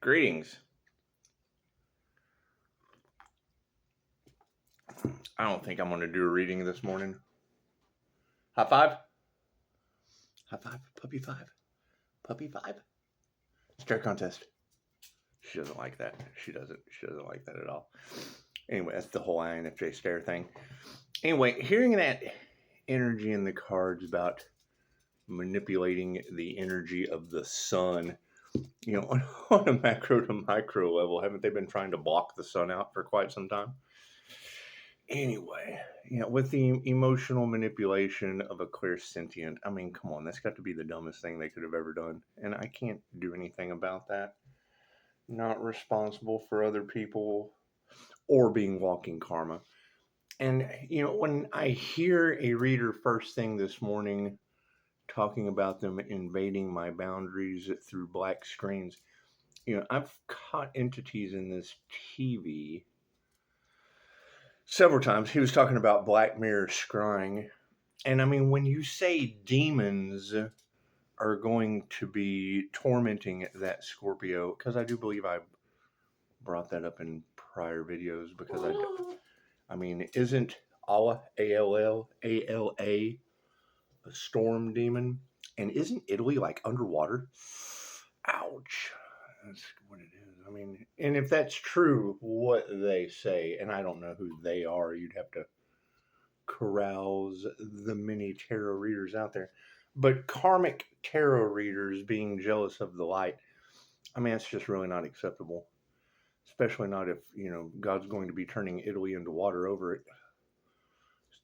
Greetings. I don't think I'm going to do a reading this morning. High five. High five. Puppy five. Puppy five. Stare contest. She doesn't like that. She doesn't like that at all. Anyway, that's the whole INFJ stare thing. Anyway, hearing that energy in the cards about manipulating the energy of the sun, on a macro to micro level, haven't they been trying to block the sun out for quite some time? Anyway, with the emotional manipulation of a clairsentient, I mean, come on, that's got to be the dumbest thing they could have ever done. And I can't do anything about that. Not responsible for other people or being walking karma. And, when I hear a reader first thing this morning talking about them invading my boundaries through black screens, I've caught entities in this TV several times. He was talking about Black Mirror scrying. And I mean, when you say demons are going to be tormenting that Scorpio, because I do believe I brought that up in prior videos, because I mean, isn't Allah, A-L-L-A-L-A, a storm demon? And isn't Italy like underwater? Ouch. That's what it is. I mean, and if that's true, what they say, and I don't know who they are, you'd have to carouse the many tarot readers out there. But karmic tarot readers being jealous of the light, I mean, it's just really not acceptable. Especially not if, God's going to be turning Italy into water over it.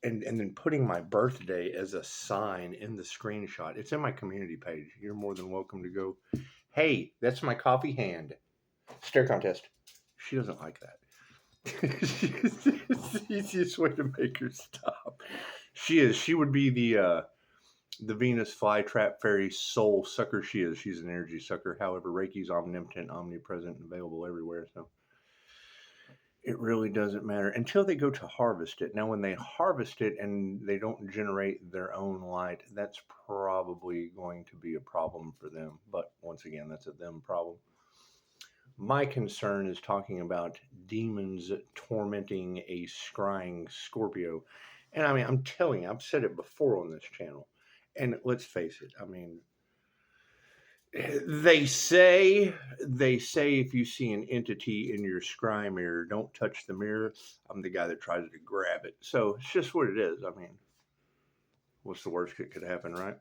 And then putting my birthday as a sign in the screenshot. It's in my community page. You're more than welcome to go. Hey, that's my coffee hand. Stare contest. She doesn't like that. It's the easiest way to make her stop. She would be the Venus flytrap fairy soul sucker she is. She's an energy sucker. However, Reiki's omnipotent, omnipresent, and available everywhere. So it really doesn't matter until they go to harvest it. Now, when they harvest it and they don't generate their own light, that's probably going to be a problem for them. But once again, that's a them problem. My concern is talking about demons tormenting a scrying Scorpio. And I mean, I'm telling you, I've said it before on this channel. And let's face it, I mean, they say if you see an entity in your scry mirror, don't touch the mirror. I'm the guy that tries to grab it. So it's just what it is. I mean, what's the worst that could happen, right?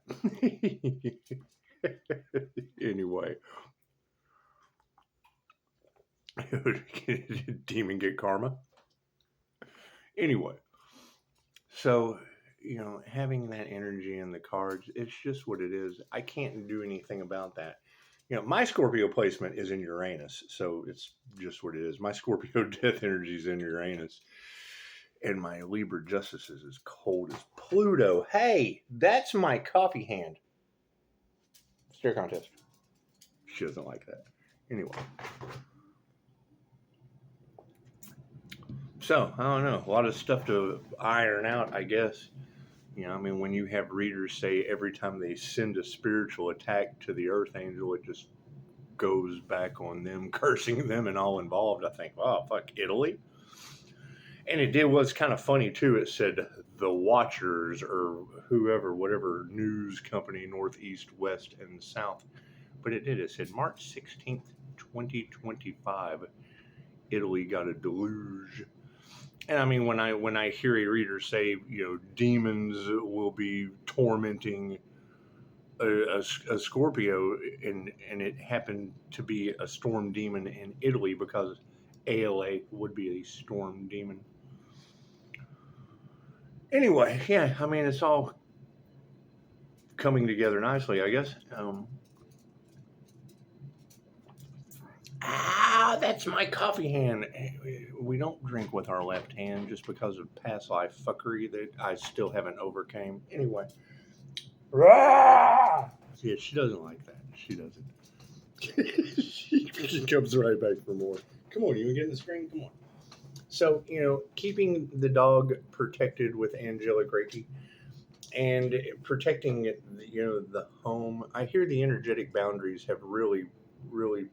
Anyway. Demon get karma. Anyway. So, having that energy in the cards, it's just what it is. I can't do anything about that. My Scorpio placement is in Uranus, so it's just what it is. My Scorpio death energy is in Uranus, and my Libra justice is as cold as Pluto. Hey, that's my coffee hand. Stare contest. She doesn't like that. Anyway. So, I don't know. A lot of stuff to iron out, I guess. I mean, when you have readers say every time they send a spiritual attack to the Earth Angel, it just goes back on them, cursing them and all involved. I think, wow, fuck, Italy? And it was kind of funny, too. It said the Watchers or whoever, whatever news company, Northeast, West, and South. But it said March 16th, 2025, Italy got a deluge. And I mean, when I hear a reader say, demons will be tormenting a Scorpio, and it happened to be a storm demon in Italy because ALA would be a storm demon. Anyway, yeah, I mean, it's all coming together nicely, I guess. That's my coffee hand. We don't drink with our left hand just because of past life fuckery that I still haven't overcame. Anyway. Yeah, she doesn't like that. She doesn't. She comes right back for more. Come on, you want to get in the screen? Come on. So, keeping the dog protected with angelic Reiki and protecting, the home. I hear the energetic boundaries have really, really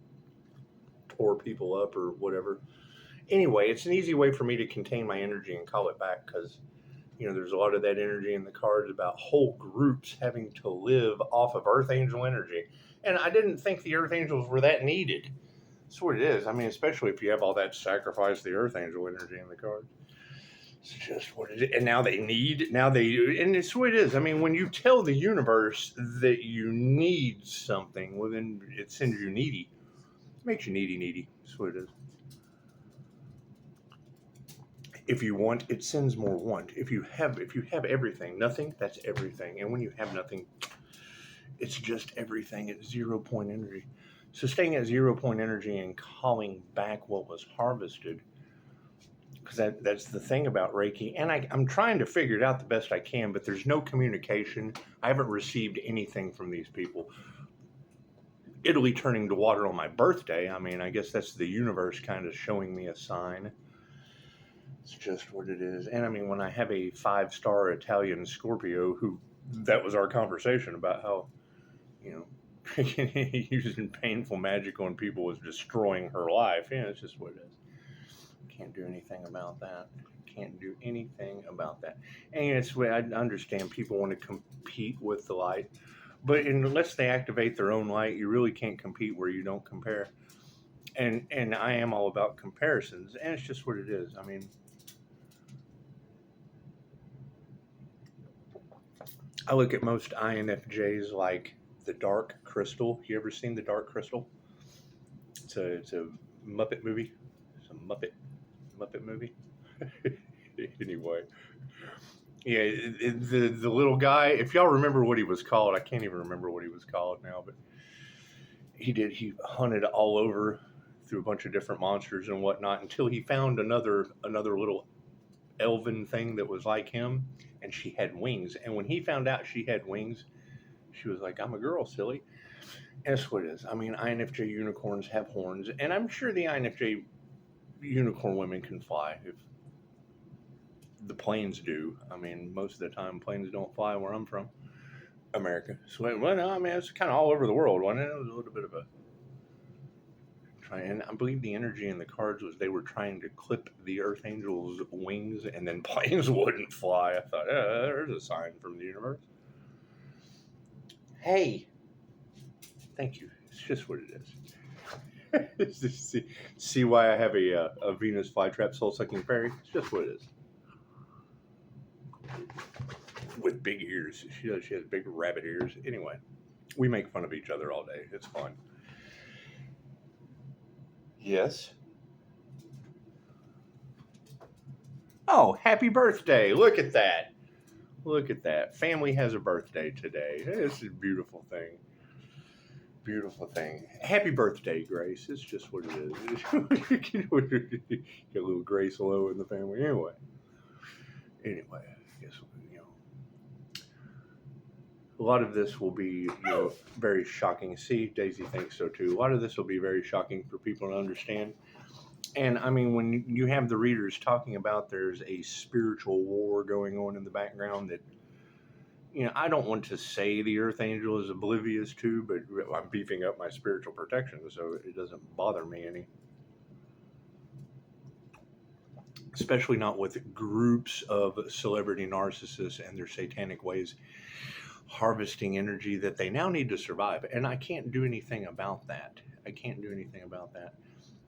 tore people up or whatever. Anyway, it's an easy way for me to contain my energy and call it back because, there's a lot of that energy in the cards about whole groups having to live off of Earth Angel energy. And I didn't think the Earth Angels were that needed. That's what it is. I mean, especially if you have all that sacrifice the Earth Angel energy in the cards. It's just what it is. And and it's what it is. I mean, when you tell the universe that you need something, well, then it sends you needy. It makes you needy. That's what it is. If you want, it sends more want. If you have everything, nothing, that's everything. And when you have nothing, it's just everything. It's 0 point energy. So staying at 0 point energy and calling back what was harvested, because that's the thing about Reiki. And I'm trying to figure it out the best I can, but there's no communication. I haven't received anything from these people. Italy turning to water on my birthday, I mean, I guess that's the universe kind of showing me a sign. It's just what it is. And I mean, when I have a 5-star Italian Scorpio that was our conversation about how, using painful magic on people was destroying her life. Yeah, it's just what it is. Can't do anything about that. And it's what I understand people want to compete with the light, but unless they activate their own light, you really can't compete where you don't compare. And I am all about comparisons, and it's just what it is. I mean, I look at most INFJs like the Dark Crystal. You ever seen the Dark Crystal? It's a Muppet movie. It's a Muppet movie. Anyway, yeah, the little guy. If y'all remember what he was called, I can't even remember what he was called now. But he hunted all over through a bunch of different monsters and whatnot until he found another little elven thing that was like him, and she had wings. And when he found out she had wings, she was like, "I'm a girl, silly." And that's what it is. I mean, INFJ unicorns have horns, and I'm sure the INFJ unicorn women can fly if the planes do. I mean, most of the time planes don't fly where I'm from, America. So, well, no, I mean, it's kind of all over the world, wasn't it? It was a little bit of a try. And I believe the energy in the cards was they were trying to clip the Earth Angel's wings, and then planes wouldn't fly. I thought, there's a sign from the universe. Hey, thank you. It's just what it is. see why I have a Venus flytrap soul-sucking fairy? It's just what it is. With big ears. She has big rabbit ears. Anyway, we make fun of each other all day. It's fun. Yes. Oh, happy birthday. Look at that. Look at that. Family has a birthday today. It's a beautiful thing. Beautiful thing. Happy birthday, Grace. It's just what it is. Get a little Grace Lowe in the family. Anyway, I guess, a lot of this will be, very shocking. See, Daisy thinks so too. A lot of this will be very shocking for people to understand. And I mean, when you have the readers talking about there's a spiritual war going on in the background that, I don't want to say the Earth Angel is oblivious to, but I'm beefing up my spiritual protection, so it doesn't bother me any. Especially not with groups of celebrity narcissists and their satanic ways harvesting energy that they now need to survive. And I can't do anything about that.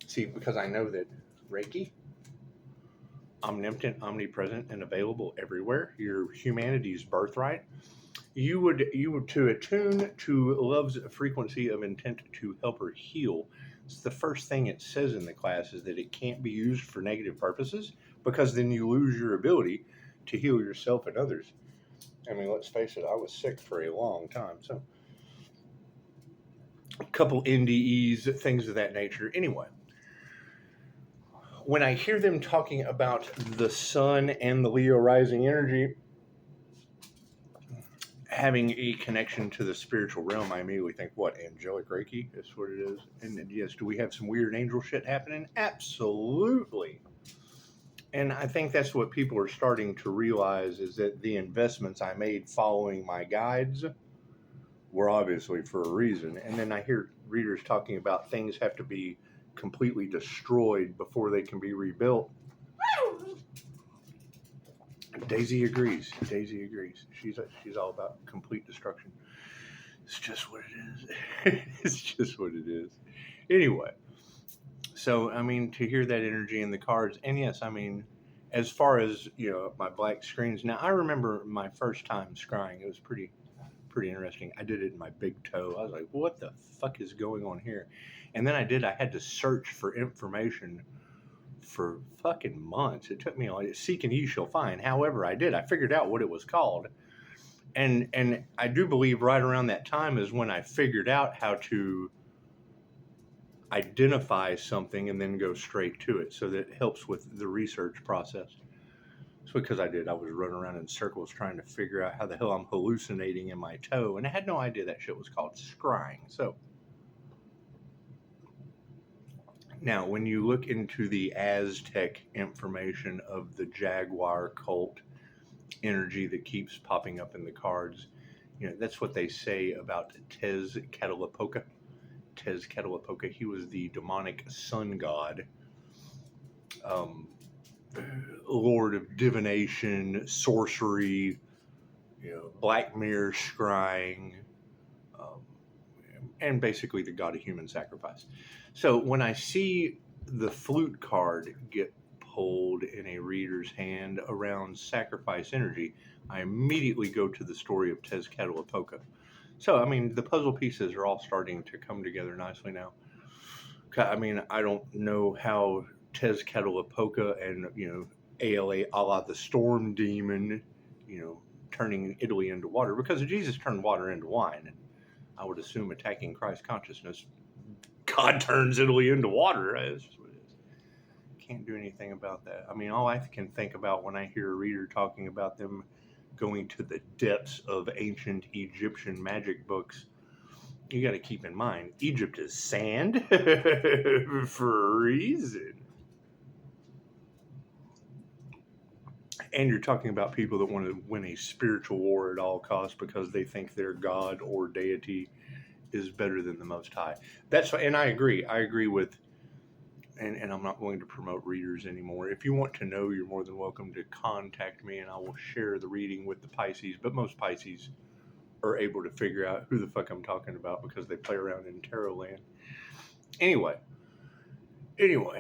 See, because I know that Reiki, omnipotent, omnipresent, and available everywhere, your humanity's birthright. You would to attune to love's frequency of intent to help her heal. It's the first thing it says in the class is that it can't be used for negative purposes, because then you lose your ability to heal yourself and others. I mean, let's face it, I was sick for a long time, so a couple NDEs, things of that nature. Anyway, when I hear them talking about the sun and the Leo rising energy having a connection to the spiritual realm, I immediately think, what, angelic Reiki? That's what it is. And yes, do we have some weird angel shit happening? Absolutely. And I think that's what people are starting to realize, is that the investments I made following my guides were obviously for a reason. And then I hear readers talking about things have to be completely destroyed before they can be rebuilt. Daisy agrees. Daisy agrees. She's all about complete destruction. It's just what it is. It's just what it is. Anyway, so I mean, to hear that energy in the cards, and yes, I mean, as far as my black screens. Now, I remember my first time scrying. It was pretty interesting. I did it in my big toe. I was like, what the fuck is going on here? And then I had to search for information for fucking months. It took me like seek and ye shall find. However, I did. I figured out what it was called. And I do believe right around that time is when I figured out how to identify something and then go straight to it. So that helps with the research process. It's because I was running around in circles trying to figure out how the hell I'm hallucinating in my toe. And I had no idea that shit was called scrying. So now, when you look into the Aztec information of the Jaguar cult energy that keeps popping up in the cards, that's what they say about Tezcatlipoca. Tezcatlipoca, he was the demonic sun god, lord of divination, sorcery, black mirror scrying, and basically the god of human sacrifice. So when I see the flute card get pulled in a reader's hand around sacrifice energy, I immediately go to the story of Tezcatlipoca. So, I mean, the puzzle pieces are all starting to come together nicely now. I mean, I don't know how Tezcatlipoca and, ALA, a la the storm demon, turning Italy into water, because Jesus turned water into wine. And I would assume attacking Christ consciousness, God turns Italy into water. That's just what it is. Can't do anything about that. I mean, all I can think about when I hear a reader talking about them going to the depths of ancient Egyptian magic books, you got to keep in mind, Egypt is sand for a reason. And you're talking about people that want to win a spiritual war at all costs because they think their god or deity is better than the Most High. And I agree. I agree with, and I'm not going to promote readers anymore. If you want to know, you're more than welcome to contact me, and I will share the reading with the Pisces. But most Pisces are able to figure out who the fuck I'm talking about because they play around in tarot land. Anyway,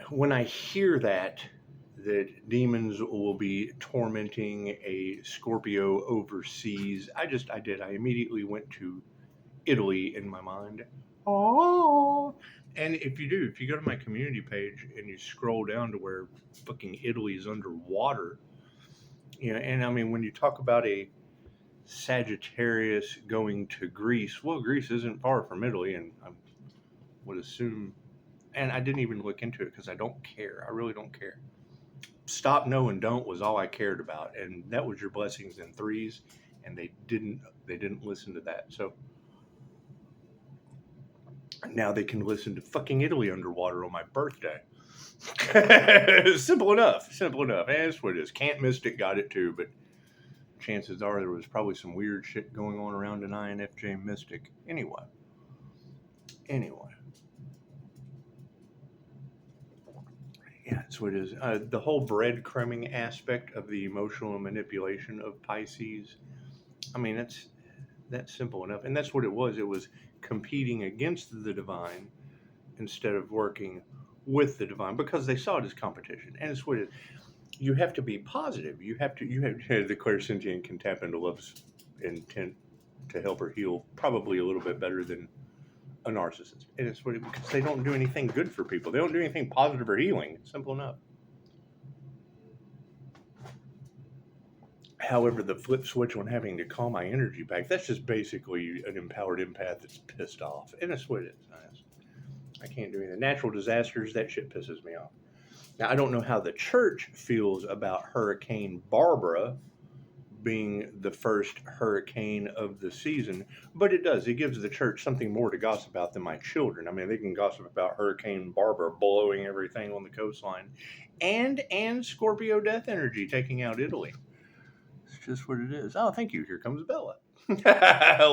when I hear that demons will be tormenting a Scorpio overseas, I immediately went to Italy in my mind. Oh, and if you go to my community page and you scroll down to where fucking Italy is underwater, and I mean, when you talk about a Sagittarius going to Greece, well, Greece isn't far from Italy, and I would assume, and I didn't even look into it because I don't care. I really don't care. Stop, no, and don't was all I cared about, and that was your blessings in threes, and they didn't listen to that. So now they can listen to fucking Italy underwater on my birthday. Simple enough. And that's what it is. Can't Mystic got it too, but chances are there was probably some weird shit going on around an INFJ Mystic. Anyway. Yeah, that's what it is. The whole breadcrumbing aspect of the emotional manipulation of Pisces, I mean, that's simple enough. And that's what it was. It was competing against the divine instead of working with the divine because they saw it as competition. And it's what it is. You have to be positive. You have the clairsentient can tap into love's intent to help her heal probably a little bit better than a narcissist. And it's what because they don't do anything good for people. They don't do anything positive or healing. Simple enough. However, the flip switch on having to call my energy back, that's just basically an empowered empath that's pissed off. And that's what it is. I can't do anything. Natural disasters, that shit pisses me off. Now, I don't know how the church feels about Hurricane Barbara being the first hurricane of the season, but it does. It gives the church something more to gossip about than my children. I mean, they can gossip about Hurricane Barbara blowing everything on the coastline and Scorpio death energy taking out Italy. It's just what it is. Oh, thank you. Here comes Bella.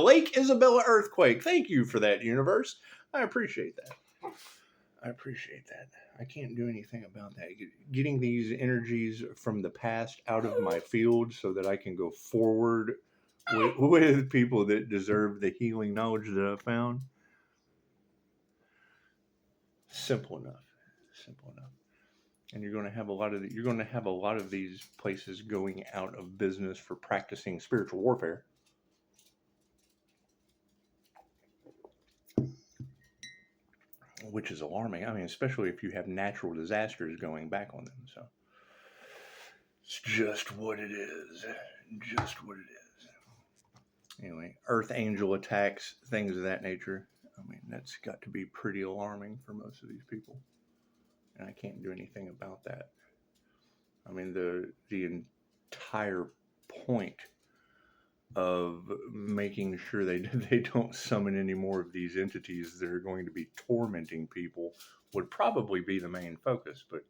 Lake Isabella earthquake. Thank you for that, universe. I appreciate that. I appreciate that. I can't do anything about that. Getting these energies from the past out of my field so that I can go forward with people that deserve the healing knowledge that I found. Simple enough. Simple enough. And you're going to have a lot of these places going out of business for practicing spiritual warfare. Which is alarming. I mean, especially if you have natural disasters going back on them. So it's just what it is. Just what it is. Anyway, Earth Angel attacks, things of that nature. I mean, that's got to be pretty alarming for most of these people. And I can't do anything about that. I mean, the entire point of making sure they don't summon any more of these entities that are going to be tormenting people would probably be the main focus. But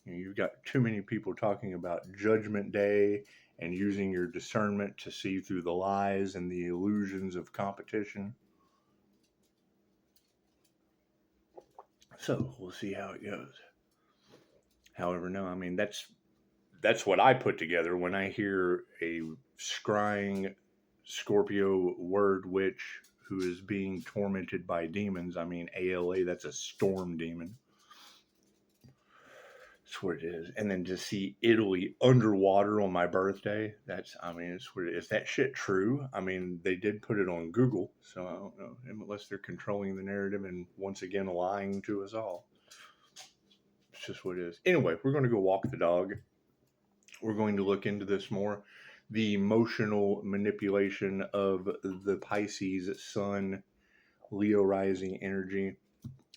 you've got too many people talking about Judgment Day and using your discernment to see through the lies and the illusions of competition. So we'll see how it goes. However, no, I mean, that's what I put together when I hear a scrying Scorpio word witch who is being tormented by demons. I mean, ALA, that's a storm demon. That's what it is. And then to see Italy underwater on my birthday, it's what it is. Is that shit true? I mean, they did put it on Google, so I don't know, unless they're controlling the narrative and once again lying to us all. It's just what it is. Anyway, we're going to go walk the dog. We're going to look into this more. The emotional manipulation of the Pisces Sun, Leo rising energy,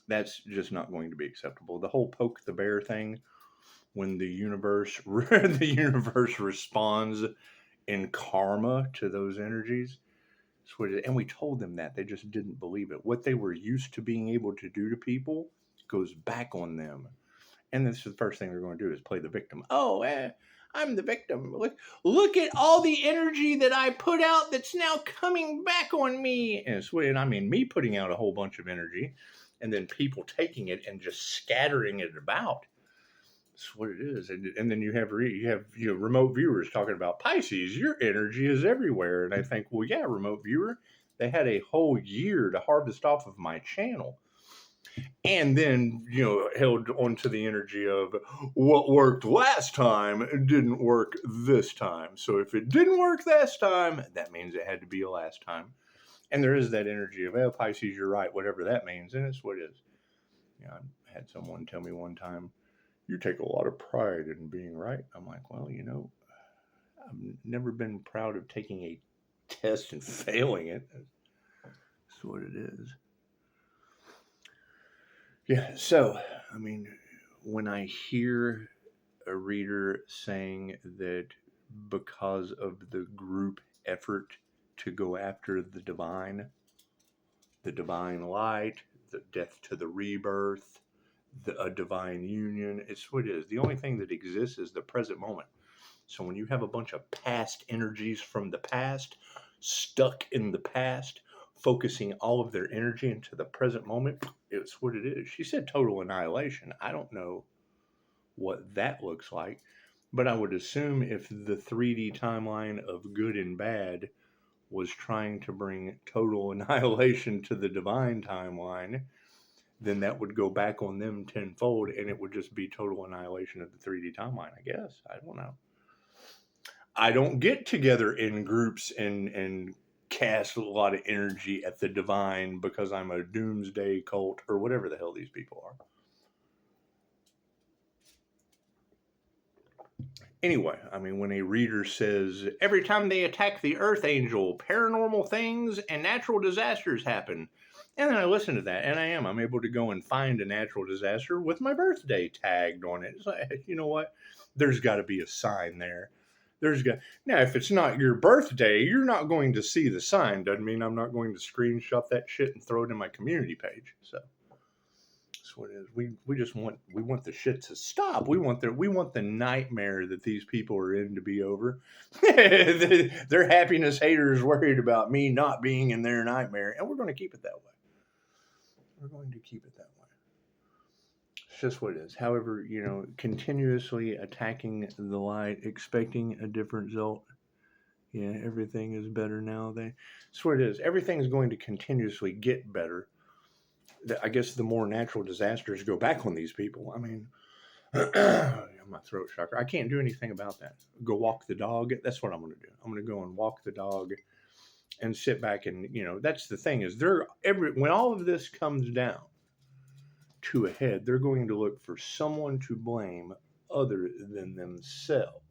that's just not going to be acceptable. The whole poke the bear thing, when the universe responds in karma to those energies, that's what it is. And we told them that. They just didn't believe it. What they were used to being able to do to people goes back on them. And this is the first thing they're going to do is play the victim. Oh, I'm the victim. Look at all the energy that I put out that's now coming back on me. And I mean, me putting out a whole bunch of energy and then people taking it and just scattering it about. That's what it is. And then you have remote viewers talking about Pisces, your energy is everywhere. And I think, well, yeah, remote viewer, they had a whole year to harvest off of my channel. And then, held onto the energy of what worked last time didn't work this time. So if it didn't work last time, that means it had to be a last time. And there is that energy of, well, Pisces, you're right, whatever that means. And it's what it is. I had someone tell me one time, you take a lot of pride in being right. I'm like, well, I've never been proud of taking a test and failing it. That's what it is. Yeah, so, I mean, when I hear a reader saying that because of the group effort to go after the divine light, the death to the rebirth, a divine union, it's what it is. The only thing that exists is the present moment. So when you have a bunch of past energies from the past, stuck in the past, focusing all of their energy into the present moment, it's what it is. She said total annihilation. I don't know what that looks like, but I would assume if the 3D timeline of good and bad was trying to bring total annihilation to the divine timeline, then that would go back on them tenfold, and it would just be total annihilation of the 3D timeline, I guess. I don't know. I don't get together in groups and cast a lot of energy at the divine because I'm a doomsday cult or whatever the hell these people are. Anyway, I mean, when a reader says, every time they attack the Earth Angel, paranormal things and natural disasters happen. And then I listen to that, and I'm able to go and find a natural disaster with my birthday tagged on it. It's like, you know what? There's got to be a sign there. Now, if it's not your birthday, you're not going to see the sign. Doesn't mean I'm not going to screenshot that shit and throw it in my community page. So that's what it is. We want the shit to stop. We want the nightmare that these people are in to be over. Their happiness haters worried about me not being in their nightmare, and we're going to keep it that way. We're going to keep it that way. It's just what it is. However, continuously attacking the light, expecting a different result. Yeah, everything is better now. That's what it is. Everything's going to continuously get better. I guess the more natural disasters go back on these people. I mean, my throat chakra. I can't do anything about that. Go walk the dog. That's what I'm going to do. I'm going to go and walk the dog and sit back and that's the thing is when all of this comes down to a head, they're going to look for someone to blame other than themselves.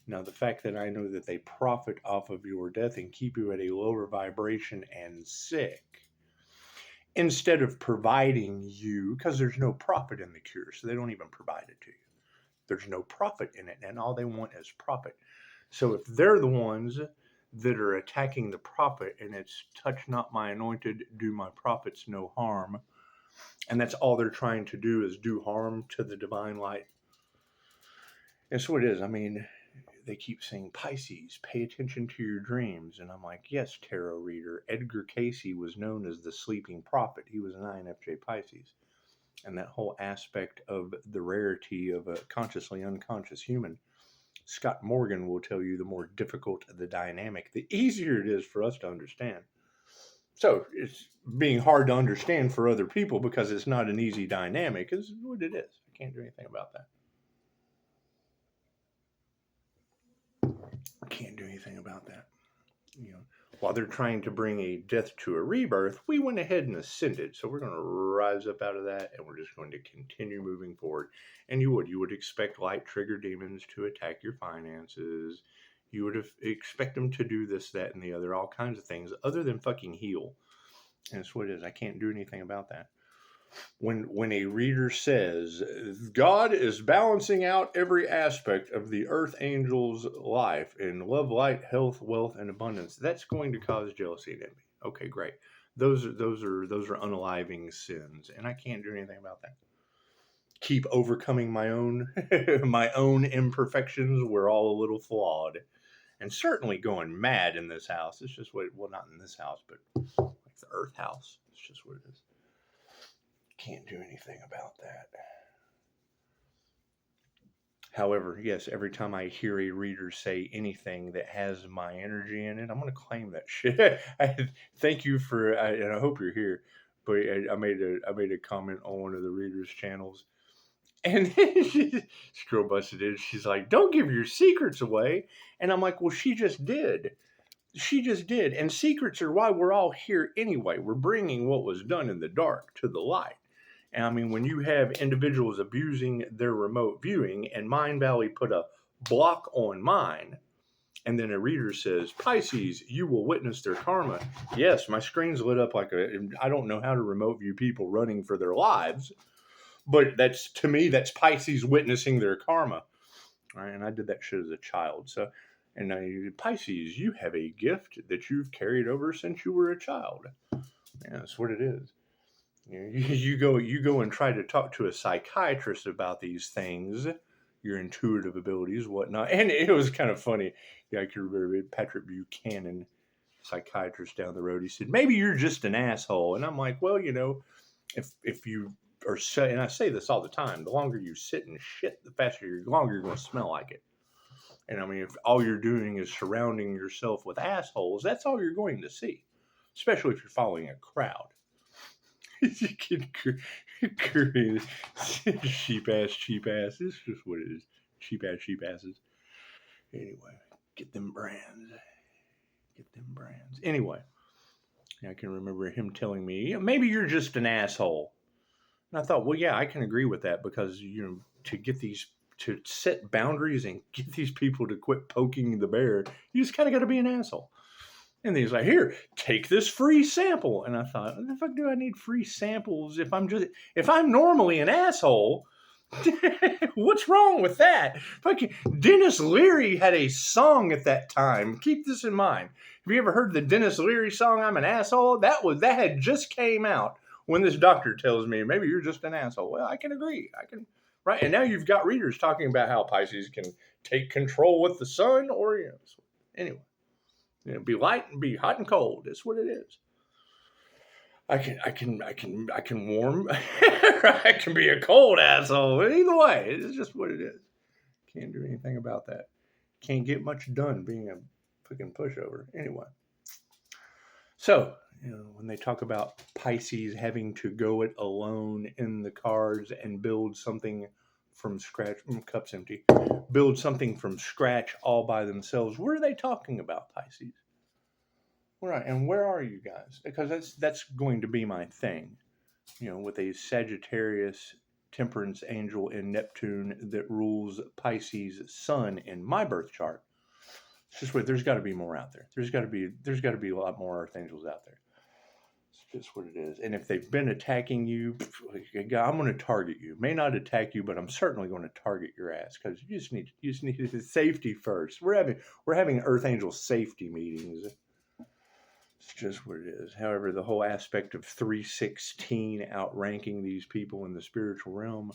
Now, the fact that I know that they profit off of your death and keep you at a lower vibration and sick, instead of providing you, because there's no profit in the cure, so they don't even provide it to you. There's no profit in it, and all they want is profit. So if they're the ones that are attacking the prophet, and it's touch not my anointed, do my prophets no harm, and that's all they're trying to do is do harm to the divine light. And so it is. I mean, they keep saying, Pisces, pay attention to your dreams. And I'm like, yes, tarot reader. Edgar Cayce was known as the sleeping prophet. He was an INFJ Pisces. And that whole aspect of the rarity of a consciously unconscious human, Scott Morgan will tell you the more difficult the dynamic, the easier it is for us to understand. So it's being hard to understand for other people because it's not an easy dynamic is what it is. I can't do anything about that. I can't do anything about that. While they're trying to bring a death to a rebirth, we went ahead and ascended. So we're going to rise up out of that, and we're just going to continue moving forward. And you would expect light trigger demons to attack your finances. You would expect them to do this, that, and the other, all kinds of things other than fucking heal. And it's what it is. I can't do anything about that. When a reader says God is balancing out every aspect of the earth angel's life in love, light, health, wealth, and abundance, that's going to cause jealousy and envy. Okay, great. Those are unaliving sins, and I can't do anything about that. Keep overcoming my own my own imperfections. We're all a little flawed, and certainly going mad in this house. It's just not in this house, but like the Earth house. It's just what it is. Can't do anything about that. However, yes, every time I hear a reader say anything that has my energy in it, I'm going to claim that shit. Thank you and I hope you're here. But I made a comment on one of the readers' channels, and this girl busted in. She's like, "Don't give your secrets away," and I'm like, "Well, she just did. She just did. And secrets are why we're all here anyway. We're bringing what was done in the dark to the light." And I mean, when you have individuals abusing their remote viewing, and Mind Valley put a block on mine, and then a reader says, Pisces, you will witness their karma. Yes, my screen's lit up I don't know how to remote view people running for their lives, but to me, that's Pisces witnessing their karma. All right, and I did that shit as a child. So, and Pisces, you have a gift that you've carried over since you were a child. Yeah, that's what it is. You go and try to talk to a psychiatrist about these things, your intuitive abilities, whatnot. And it was kind of funny. Yeah, I can remember Patrick Buchanan, psychiatrist down the road. He said, "Maybe you're just an asshole." And I'm like, well, if you are, and I say this all the time, the longer you sit in shit, the longer you're going to smell like it. And I mean, if all you're doing is surrounding yourself with assholes, that's all you're going to see, especially if you're following a crowd. Cheap ass. It's just what it is. Cheap asses. Anyway, get them brands. Anyway, I can remember him telling me, maybe you're just an asshole. And I thought, well, yeah, I can agree with that because, to set boundaries and get these people to quit poking the bear, you just kind of got to be an asshole. And he's like, here, take this free sample. And I thought, what the fuck do I need free samples if I'm normally an asshole? What's wrong with that? Fucking Dennis Leary had a song at that time. Keep this in mind. Have you ever heard the Dennis Leary song, I'm an Asshole? That had just came out when this doctor tells me, maybe you're just an asshole. Well, I can agree. Right. And now you've got readers talking about how Pisces can take control with the sun anyway. Be light and be hot and cold. That's what it is. I can warm. I can be a cold asshole. Either way, it's just what it is. Can't do anything about that. Can't get much done being a fucking pushover. Anyway. So, when they talk about Pisces having to go it alone in the cards and build something from scratch, cup's empty, build something from scratch all by themselves, what are they talking about, Pisces? Right, and where are you guys? Because that's going to be my thing, with a Sagittarius temperance angel in Neptune that rules Pisces sun in my birth chart. It's just weird. There's got to be more out there. There's got to be a lot more archangels out there. It's just what it is. And if they've been attacking you, I'm going to target you. May not attack you, but I'm certainly going to target your ass because you just need safety first. We're having Earth Angel safety meetings. It's just what it is. However, the whole aspect of 316 outranking these people in the spiritual realm,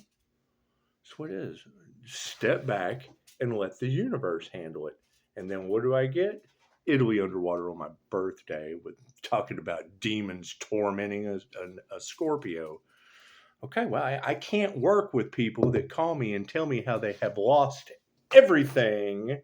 it's what it is. Step back and let the universe handle it. And then what do I get? Italy underwater on my birthday with talking about demons tormenting a Scorpio. Okay, well, I can't work with people that call me and tell me how they have lost everything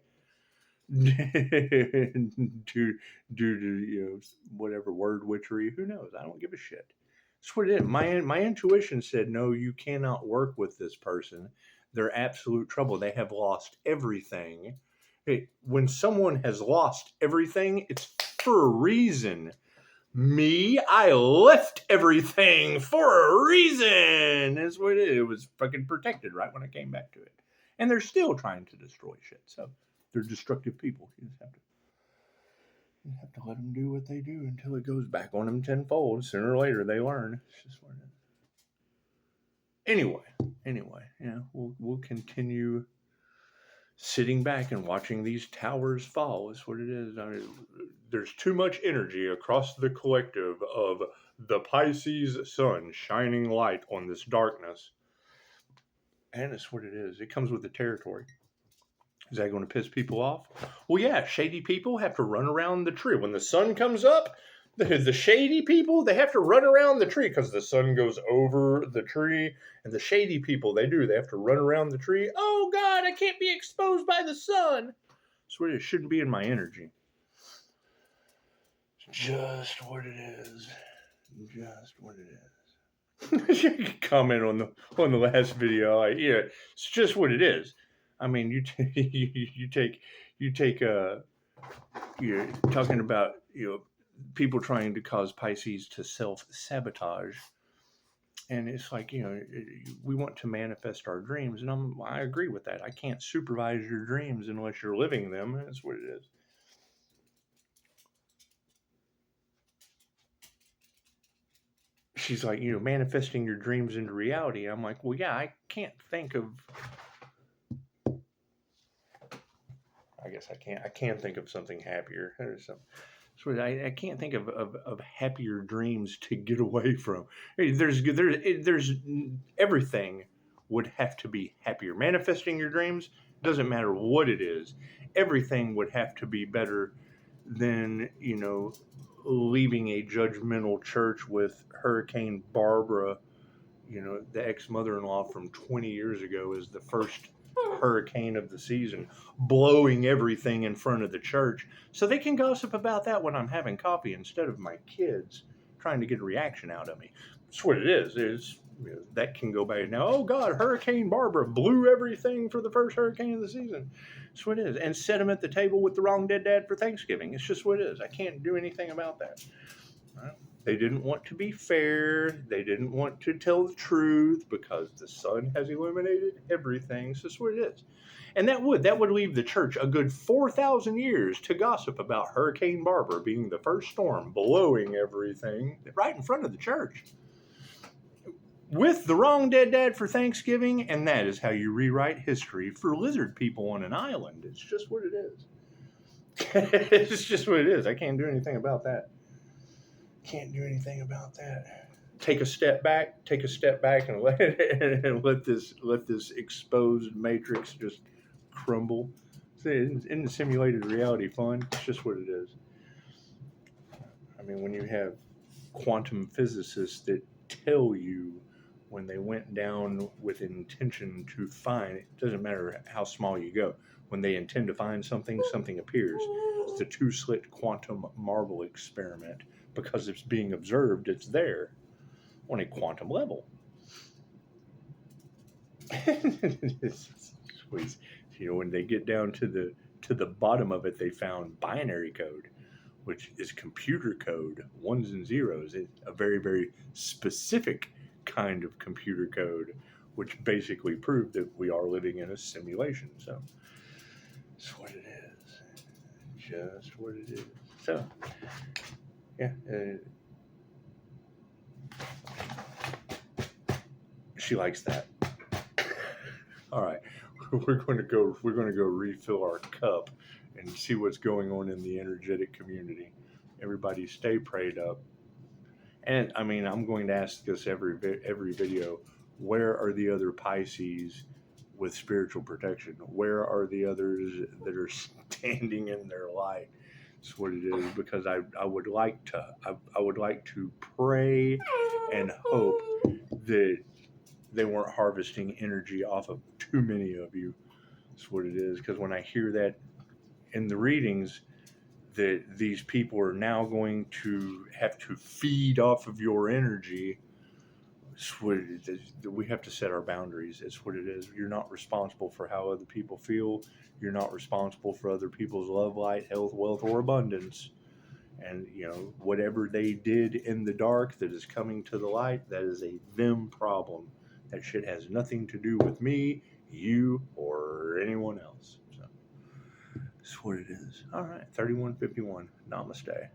due to whatever word witchery. Who knows? I don't give a shit. That's what it is. My intuition said no. You cannot work with this person. They're absolute trouble. They have lost everything. Hey, when someone has lost everything, it's for a reason. Me, I left everything for a reason. That's what it is. It was fucking protected right when I came back to it, and they're still trying to destroy shit. So. They're destructive people. You just have to let them do what they do until it goes back on them tenfold. Sooner or later, they learn. It's just what it is. Anyway, we'll continue sitting back and watching these towers fall. Is what it is. I mean, there's too much energy across the collective of the Pisces sun shining light on this darkness, and it's what it is. It comes with the territory. Is that going to piss people off? Well, yeah, shady people have to run around the tree. When the sun comes up, the shady people, they have to run around the tree because the sun goes over the tree. And the shady people, they have to run around the tree. Oh, God, I can't be exposed by the sun. That's what it shouldn't be in my energy. Just what it is. Just what it is. You can comment on the last video. It's just what it is. I mean, you're talking about people trying to cause Pisces to self-sabotage, and it's like we want to manifest our dreams, and I agree with that. I can't supervise your dreams unless you're living them. That's what it is. She's like, manifesting your dreams into reality. I'm like, well, yeah, I can't think of. I guess I can't think of something happier. So I can't think of happier dreams to get away from. There's everything would have to be happier. Manifesting your dreams doesn't matter what it is. Everything would have to be better than leaving a judgmental church with Hurricane Barbara. The ex-mother-in-law from 20 years ago is the first hurricane of the season, blowing everything in front of the church, so they can gossip about that when I'm having coffee instead of my kids trying to get a reaction out of me. That's what it is. That can go back now. Oh God, Hurricane Barbara blew everything for the first hurricane of the season. That's what it is. And set them at the table with the wrong dead dad for Thanksgiving. It's just what it is. I can't do anything about that. They didn't want to be fair. They didn't want to tell the truth because the sun has illuminated everything. So that's what it is. And that would leave the church a good 4,000 years to gossip about Hurricane Barbara being the first storm blowing everything right in front of the church. With the wrong dead dad for Thanksgiving, and that is how you rewrite history for lizard people on an island. It's just what it is. It's just what it is. I can't do anything about that. Can't do anything about that. Take a step back and let this exposed matrix just crumble. In the simulated reality fun, it's just what it is. I mean, when you have quantum physicists that tell you when they went down with intention to find, it doesn't matter how small you go, when they intend to find something, something appears. It's the two-slit quantum marble experiment. Because it's being observed, it's there on a quantum level. You know, when they get down to the bottom of it, they found binary code, which is computer code, ones and zeros. It's a very, very specific kind of computer code, which basically proved that we are living in a simulation. So that's what it is. Just what it is. So, yeah. She likes that. All right. We're going to go refill our cup and see what's going on in the energetic community. Everybody stay prayed up. And I mean, I'm going to ask this every video. Where are the other Pisces with spiritual protection? Where are the others that are standing in their light? That's what it is, because I would like to pray and hope that they weren't harvesting energy off of too many of you. That's what it is, because when I hear that in the readings, that these people are now going to have to feed off of your energy, it's what it is. We have to set our boundaries. It's what it is. You're not responsible for how other people feel. You're not responsible for other people's love, light, health, wealth, or abundance. And, you know, whatever they did in the dark that is coming to the light, that is a them problem. That shit has nothing to do with me, you, or anyone else. So that's what it is. All right, 3151. Namaste.